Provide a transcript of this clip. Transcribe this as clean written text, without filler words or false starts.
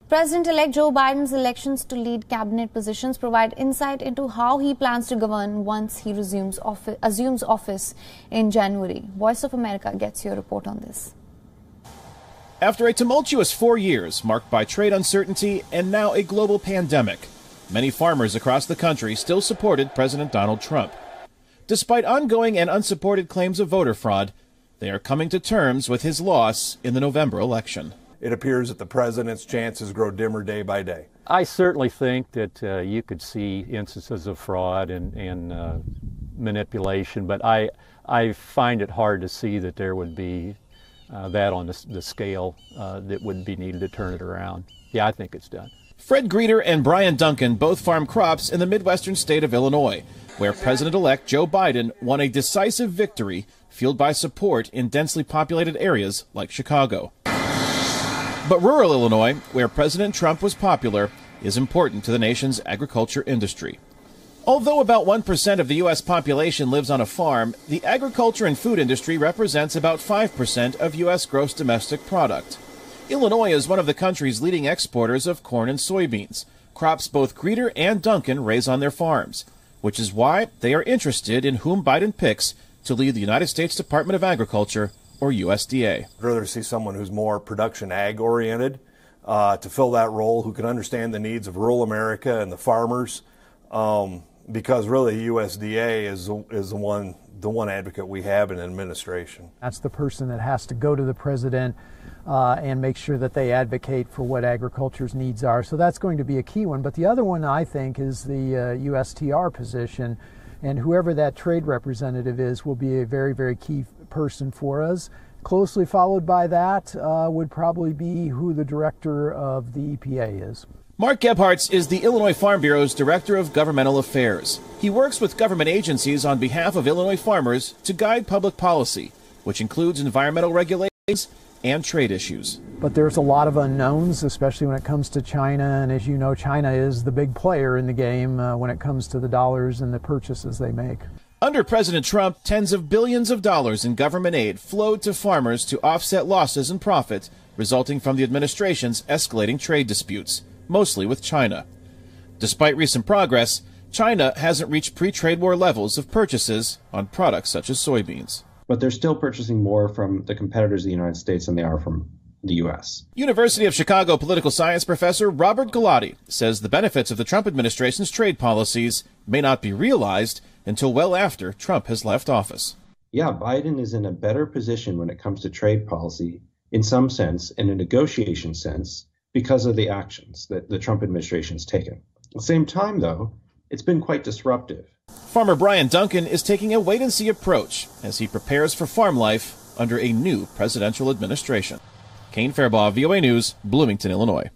President-elect Joe Biden's elections to lead cabinet positions provide insight into how he plans to govern once he assumes office in January. Voice of America gets your report on this. After a tumultuous 4 years marked by trade uncertainty and now a global pandemic, many farmers across the country still supported President Donald Trump. Despite ongoing and unsupported claims of voter fraud, they are coming to terms with his loss in the November election. It appears that the president's chances grow dimmer day by day. I certainly think that you could see instances of fraud and manipulation, but I find it hard to see that there would be that on the scale that would be needed to turn it around. Yeah, I think it's done. Fred Greeter and Brian Duncan both farm crops in the Midwestern state of Illinois, where President-elect Joe Biden won a decisive victory fueled by support in densely populated areas like Chicago. But rural Illinois, where President Trump was popular, is important to the nation's agriculture industry. Although about 1% of the U.S. population lives on a farm, the agriculture and food industry represents about 5% of U.S. gross domestic product. Illinois is one of the country's leading exporters of corn and soybeans, crops both Greeter and Duncan raise on their farms, which is why they are interested in whom Biden picks to lead the United States Department of Agriculture, or USDA. I'd rather see someone who's more production ag oriented to fill that role, who can understand the needs of rural America and the farmers, because really USDA is the one advocate we have in administration. That's the person that has to go to the president and make sure that they advocate for what agriculture's needs are. So that's going to be a key one. But the other one, I think, is the USTR position. And whoever that trade representative is will be a very, very key person for us. Closely followed by that would probably be who the director of the EPA is. Mark Gebhardt is the Illinois Farm Bureau's Director of Governmental Affairs. He works with government agencies on behalf of Illinois farmers to guide public policy, which includes environmental regulations and trade issues. But there's a lot of unknowns, especially when it comes to China. And as you know, China is the big player in the game when it comes to the dollars and the purchases they make. Under President Trump, tens of billions of dollars in government aid flowed to farmers to offset losses in profit resulting from the administration's escalating trade disputes, mostly with China. Despite recent progress, China hasn't reached pre-trade war levels of purchases on products such as soybeans. But they're still purchasing more from the competitors of the United States than they are from the U.S. University of Chicago political science professor Robert Galati says the benefits of the Trump administration's trade policies may not be realized until well after Trump has left office. Yeah, Biden is in a better position when it comes to trade policy, in some sense, in a negotiation sense, because of the actions that the Trump administration has taken. At the same time, though, it's been quite disruptive. Farmer Brian Duncan is taking a wait-and-see approach as he prepares for farm life under a new presidential administration. Kane Fairbaugh, VOA News, Bloomington, Illinois.